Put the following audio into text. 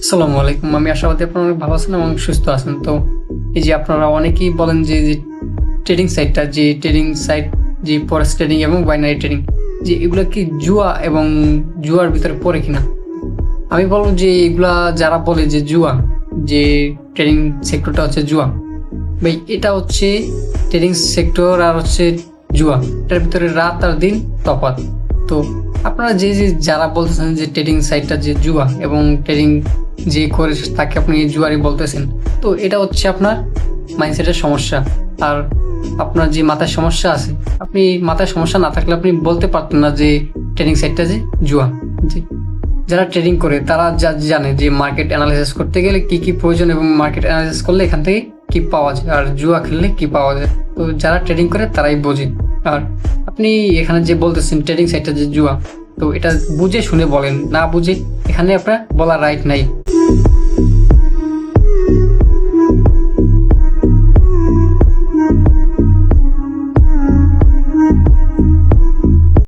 আসসালামু আলাইকুম। আমি আশাবাদী আপনারা অনেক ভালো আছেন এবং সুস্থ আছেন। তো এই যে আপনারা অনেকেই বলেন যে ট্রেডিং সাইটটা, যে ট্রেডিং সাইট, যে ফরেক্স ট্রেডিং এবং বাইনারি ট্রেডিং, যে এগুলা কি জুয়া এবং জুয়ার ভিতরে পড়ে কিনা? আমি বলবো যে এগুলা যারা বলে যে জুয়া, যে ট্রেডিং সেক্টরটা হচ্ছে জুয়া, ভাই এটা হচ্ছে ট্রেডিং সেক্টর আর হচ্ছে জুয়া, এটার ভিতরে রাত আর দিন তফাৎ। তো আপনারা যে যারা বলতেছেন যে ট্রেডিং সাইটটা যে জুয়া এবং ট্রেডিং যে করে তাকে আপনি জুয়ারি বলতেছেন, তো এটা হচ্ছে আপনার মাইন্ডসেটের সমস্যা। আর আপনার যে মাথায় সমস্যা আছে, আপনি মাথায় সমস্যা না থাকলে আপনি বলতে পারতেন না যে ট্রেডিং সাইটটা যে জুয়া। যে যারা ট্রেডিং করে তারা যা জানে যে মার্কেট অ্যানালাইসিস করতে গেলে কি কি প্রয়োজন এবং মার্কেট অ্যানালাইসিস করলে এখান থেকে কি পাওয়া যায় আর জুয়া খেললে কি পাওয়া যায়। তো যারা ট্রেডিং করে তারাই বোঝে। আর আপনি এখানে যে বলতেছেন ট্রেডিং সাইটটা যে জুয়া, তো এটা বুঝে শুনে বলেন, না বুঝে এখানে আপনার বলার রাইট নাই।